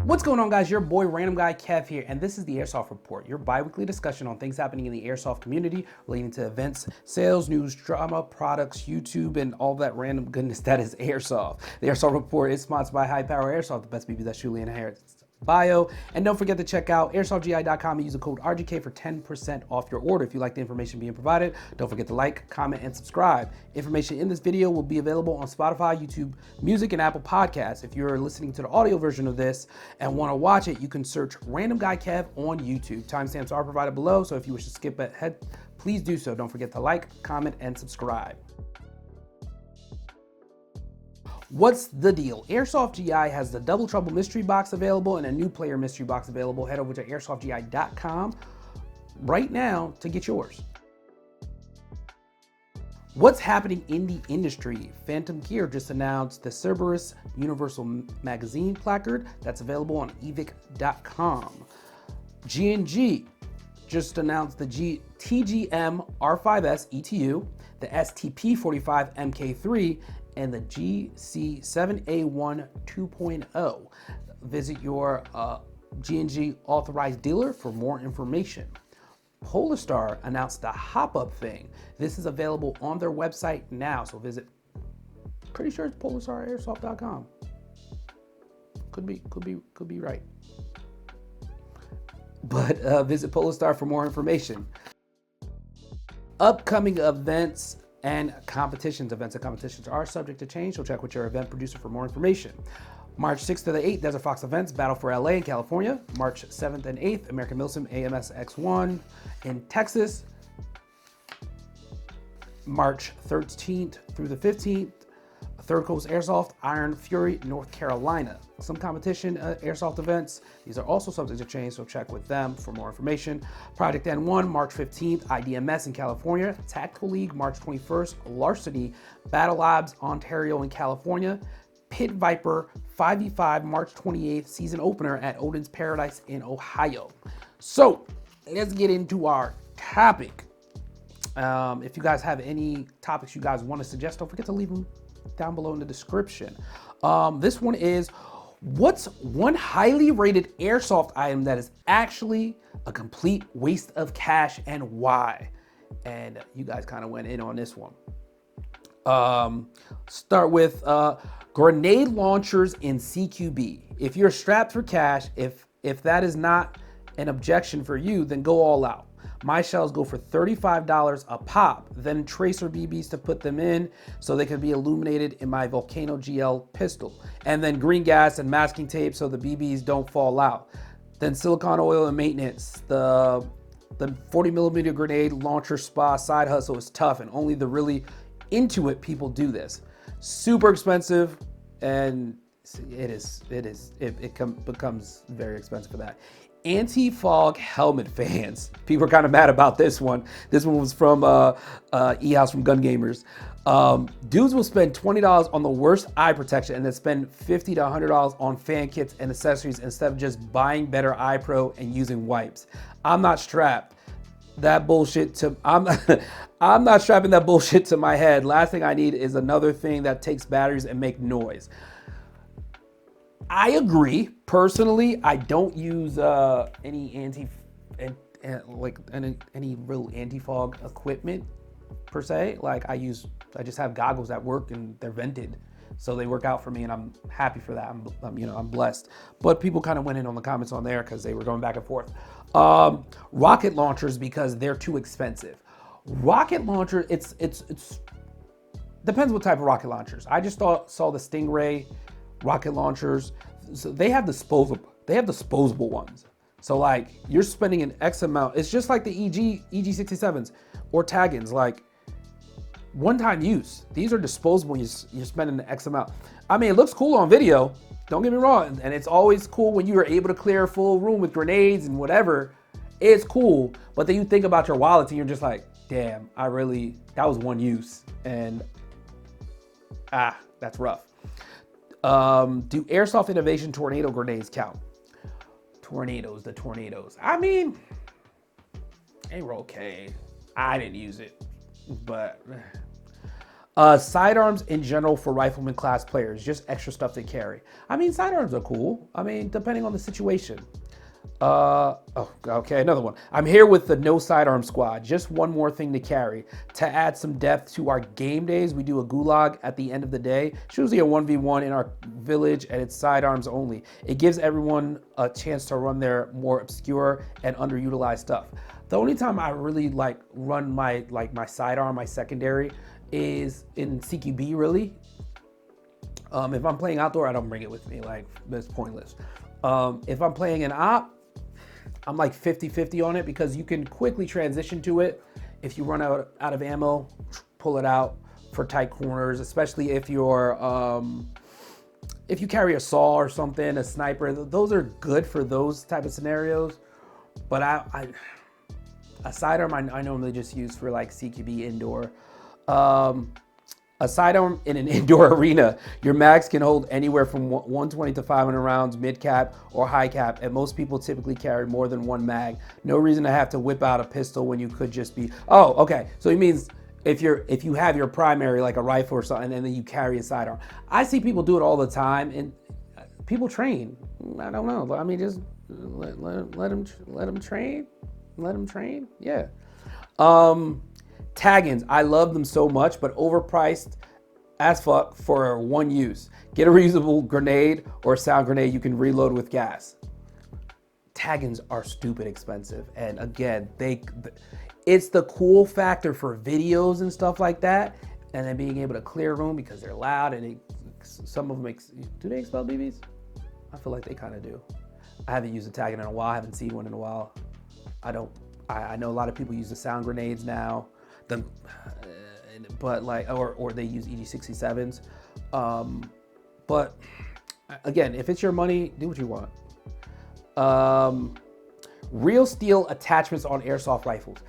What's going on, guys? Your boy Random Guy Kev here, and this is the Airsoft Report, your bi-weekly discussion on things happening in the airsoft community relating to events, sales, news, drama, products, YouTube, and all that random goodness that is Airsoft. The Airsoft Report is sponsored by High Power Airsoft, the best BB that's truly inherits bio. And don't forget to check out airsoftgi.com and use the code RGK for 10% off your order. If you like the information being provided, don't forget to like, comment, and subscribe. Information in this video will be available on Spotify, YouTube Music, and Apple Podcasts. If you're listening to the audio version of this and want to watch it, you can search Random Guy Kev on YouTube. Timestamps are provided below, so if you wish to skip ahead, please do so. Don't forget to like, comment, and subscribe. What's the deal? Airsoft GI has the Double Trouble Mystery Box available and a new player mystery box available. Head over to airsoftgi.com right now to get yours. What's happening in the industry? Phantom Gear just announced the Cerberus Universal Magazine placard that's available on evic.com. G&G just announced the TGM R5S ETU, the STP45 MK3, and the GC7A1 2.0. Visit your G&G authorized dealer for more information. Polarstar announced the hop-up thing. This is available on their website now, so visit, pretty sure it's PolarstarAirsoft.com. Could be right. But visit Polarstar for more information. Upcoming events and competitions. Events and competitions are subject to change, so check with your event producer for more information. March 6th to the 8th, Desert Fox Events, Battle for LA in California. March 7th and 8th, American Milsim AMS X1 in Texas. March 13th through the 15th, Third Coast Airsoft, Iron Fury, North Carolina. Some competition airsoft events. These are also subject to change, so check with them for more information. Project N1, March 15th, IDMS in California. Tactical League, March 21st, Larceny, Battle Labs, Ontario in California. Pit Viper 5v5, March 28th, season opener at Odin's Paradise in Ohio. So let's get into our topic. If you guys have any topics you guys want to suggest, don't forget to leave them down below in the description. This one is, what's one highly rated airsoft item that is actually a complete waste of cash and why? And you guys kind of went in on this one. Start with grenade launchers in CQB. If you're strapped for cash, if that is not an objection for you, then go all out. My shells go for $35 a pop, then tracer BBs to put them in so they can be illuminated in my Volcano GL pistol. And then green gas and masking tape so the BBs don't fall out. Then silicone oil and maintenance. The 40mm grenade launcher spa side hustle is tough, and only the really into it people do this. Super expensive, and it becomes very expensive for that. Anti-fog helmet fans. People are kind of mad about this one. This one was from E-House from Gun Gamers. Dudes will spend $20 on the worst eye protection and then spend $50 to $100 on fan kits and accessories instead of just buying better eye pro and using wipes. I'm not strapped. That bullshit to I'm not strapping that bullshit to my head. Last thing I need is another thing that takes batteries and make noise. I agree. Personally, I don't use any real anti-fog equipment per se. Like I just have goggles that work and they're vented, so they work out for me, and I'm happy for that. I'm blessed. But people kind of went in on the comments on there because they were going back and forth. Rocket launchers, because they're too expensive. Rocket launcher, it's depends what type of rocket launchers. I just saw the Stingray rocket launchers. So they have disposable ones. So like you're spending an X amount. It's just like the EG67s or Taggins, like one-time use. These are disposable. You're spending an X amount. I mean, it looks cool on video. Don't get me wrong. And it's always cool when you are able to clear a full room with grenades and whatever. It's cool. But then you think about your wallet and you're just like, damn, that was one use. And that's rough. Do Airsoft Innovation tornado grenades count? The tornadoes. I mean, they were okay. I didn't use it, but Sidearms in general for rifleman class players, just extra stuff to carry. I mean, sidearms are cool. I mean, depending on the situation. Okay, another one. I'm here with the no sidearm squad. Just one more thing to carry. To add some depth to our game days, we do a gulag at the end of the day. It's usually a 1v1 in our village, and it's sidearms only. It gives everyone a chance to run their more obscure and underutilized stuff. The only time I really run my sidearm, my secondary, is in CQB really. If I'm playing outdoor, I don't bring it with me. Like, it's pointless. If I'm playing an op, I'm like 50-50 on it because you can quickly transition to it. If you run out of ammo, pull it out for tight corners, especially if you're if you carry a saw or something, a sniper. Those are good for those type of scenarios. But a sidearm I normally just use for like CQB indoor. A sidearm in an indoor arena, your mags can hold anywhere from 120 to 500 rounds, mid cap or high cap, and most people typically carry more than one mag. No reason to have to whip out a pistol when you could just be, oh, okay. So it means if you have your primary, like a rifle or something, and then you carry a sidearm. I see people do it all the time, and people train. I don't know. I mean, just let them train. Let them train. Yeah. Tag-ins, I love them so much, but overpriced as fuck for one use. Get a reusable grenade or a sound grenade you can reload with gas. Tag-ins are stupid expensive, and again, it's the cool factor for videos and stuff like that, and then being able to clear room because they're loud, and some of them do they expel BBs? I feel like they kind of do. I haven't used a tag-in in a while. I haven't seen one in a while. I know a lot of people use the sound grenades now. But like, or they use EG67s. But again, if it's your money, do what you want. Real steel attachments on airsoft rifles.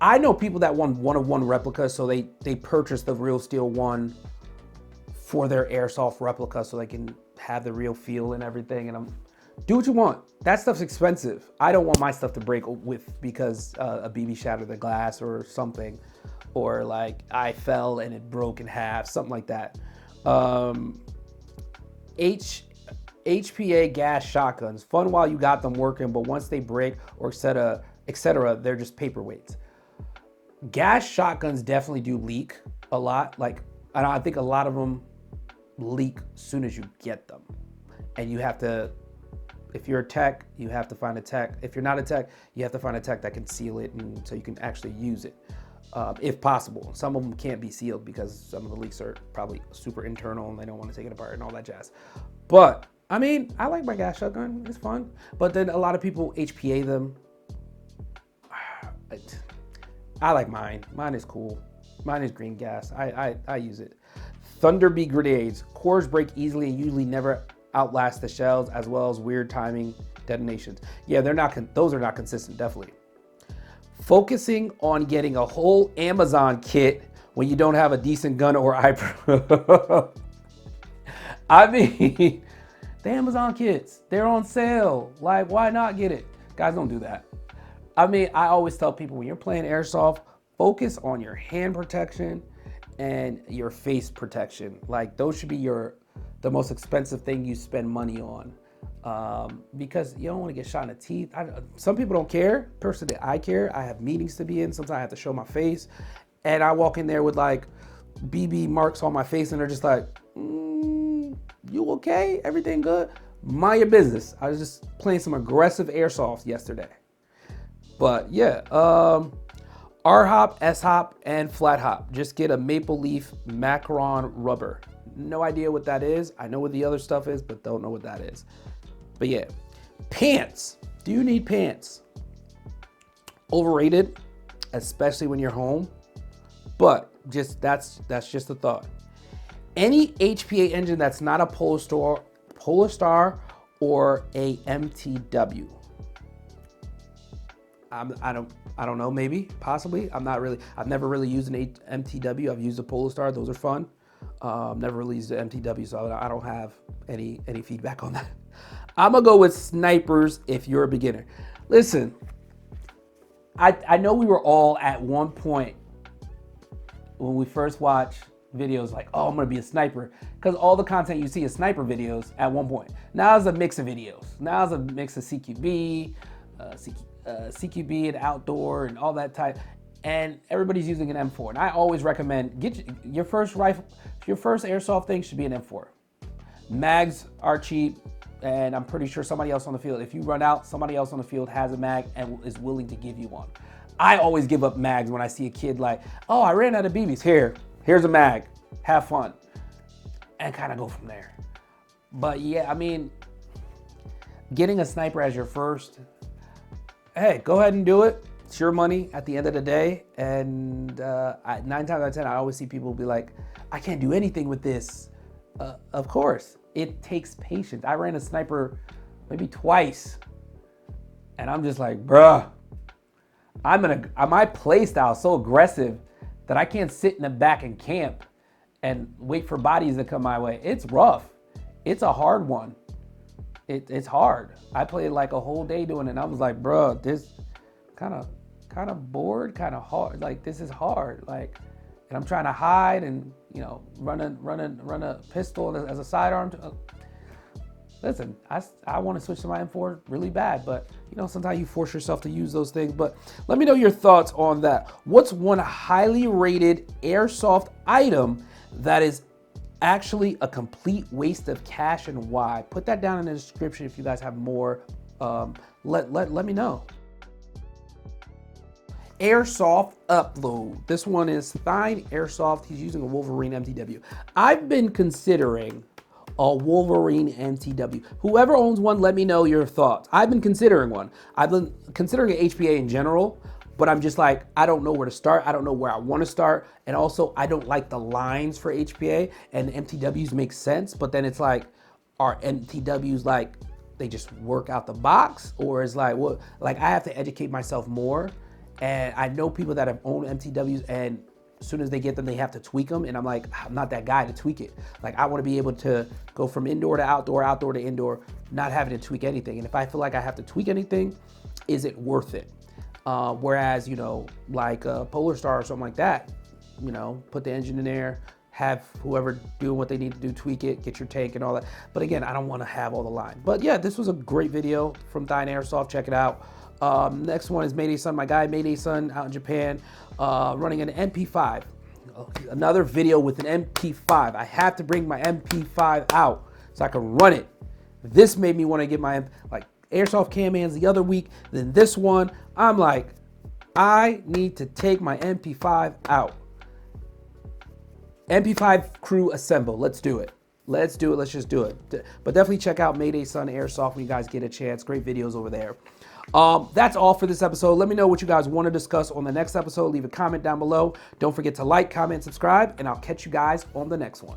I know people that want one-of-one replicas, so they purchase the real steel one for their airsoft replica so they can have the real feel and everything. And do what you want. That stuff's expensive. I don't want my stuff to break because a BB shattered the glass or something, or like I fell and it broke in half, something like that. HPA gas shotguns, fun while you got them working, but once they break or etc., they're just paperweights. Gas shotguns definitely do leak a lot. Like, I think a lot of them leak as soon as you get them, and you have to. If you're a tech, you have to find a tech. If you're not a tech, you have to find a tech that can seal it, and so you can actually use it, if possible. Some of them can't be sealed because some of the leaks are probably super internal and they don't want to take it apart and all that jazz. But I mean, I like my gas shotgun. It's fun. But then a lot of people HPA them. I like mine. Mine is cool. Mine is green gas. I use it. Thunderbee grenades. Cores break easily and usually never outlast the shells, as well as weird timing detonations. Yeah, those are not consistent, definitely. Focusing on getting a whole Amazon kit when you don't have a decent gun or iPro. I mean, the Amazon kits, they're on sale. Like, why not get it? Guys, don't do that. I mean, I always tell people when you're playing airsoft, focus on your hand protection and your face protection. Like, those should be the most expensive thing you spend money on, because you don't want to get shot in the teeth. Some people don't care. Personally, I care. I have meetings to be in. Sometimes I have to show my face, and I walk in there with like BB marks on my face, and they're just like, you okay? Everything good? Mind your business. I was just playing some aggressive airsoft yesterday. But yeah, R-hop, S-hop, and flat hop. Just get a maple leaf macaron rubber. No idea what that is. I know what the other stuff is, but don't know what that is. But yeah, pants. Do you need pants? Overrated, especially when you're home. But that's just a thought. Any HPA engine that's not a Polar Star or a MTW. I don't know. Maybe, possibly. I've never really used an MTW. I've used a Polar Star. Those are fun. Never really used an MTW, so I don't have any feedback on that. I'm gonna go with snipers if you're a beginner. Listen, I know we were all at one point when we first watched videos like, oh, I'm gonna be a sniper, because all the content you see is sniper videos at one point. Now it's a mix of videos. Now it's a mix of CQB, CQB and outdoor and all that type. And everybody's using an M4. And I always recommend get your first rifle, your first airsoft thing should be an M4. Mags are cheap, and I'm pretty sure somebody else on the field, if you run out, somebody else on the field has a mag and is willing to give you one. I always give up mags when I see a kid like, oh, I ran out of BBs. Here's a mag. Have fun. And kind of go from there. But yeah, I mean, getting a sniper as your first, hey, go ahead and do it. It's your money at the end of the day. And 9 times out of 10, I always see people be like, I can't do anything with this. Of course, it takes patience. I ran a sniper maybe twice. And I'm just like, bruh, my play style is so aggressive that I can't sit in the back and camp and wait for bodies to come my way. It's rough. It's a hard one. It's hard. I played like a whole day doing it, and I was like, bruh, this kind of bored, kind of hard. Like, this is hard. Like, and I'm trying to hide and, you know, run a pistol as a sidearm. Listen, I want to switch to my M4 really bad, but you know, sometimes you force yourself to use those things. But let me know your thoughts on that. What's one highly rated airsoft item that is actually a complete waste of cash, and why? Put that down in the description if you guys have more. Let me know. Airsoft Upload. This one is Thine Airsoft. He's using a Wolverine MTW. I've been considering a Wolverine MTW. Whoever owns one, let me know your thoughts. I've been considering one. I've been considering an HPA in general, but I'm just like, I don't know where to start. I don't know where I want to start. And also, I don't like the lines for HPA, and MTWs make sense, but then it's like, are MTWs like, they just work out the box? Or is like, what? Like, I have to educate myself more. And I know people that have owned MTWs, and as soon as they get them, they have to tweak them. And I'm like, I'm not that guy to tweak it. Like, I want to be able to go from indoor to outdoor, outdoor to indoor, not having to tweak anything. And if I feel like I have to tweak anything, is it worth it? Whereas, you know, like a Polar Star or something like that, you know, put the engine in there, have whoever doing what they need to do, tweak it, get your tank and all that. But again, I don't want to have all the line. But yeah, this was a great video from Thine Airsoft. Check it out. Next one is Mayday Sun, my guy Mayday Sun out in Japan, running an MP5. Another video with an MP5. I have to bring my MP5 out so I can run it. This made me want to get my, like, Airsoft Cam Hands the other week. Then this one, I'm like, I need to take my MP5 out. MP5 crew assemble. Let's do it. Let's do it. Let's just do it. But definitely check out Mayday Sun Airsoft when you guys get a chance. Great videos over there. That's all for this episode. Let me know what you guys want to discuss on the next episode. Leave a comment down below. Don't forget to like, comment, subscribe, and I'll catch you guys on the next one.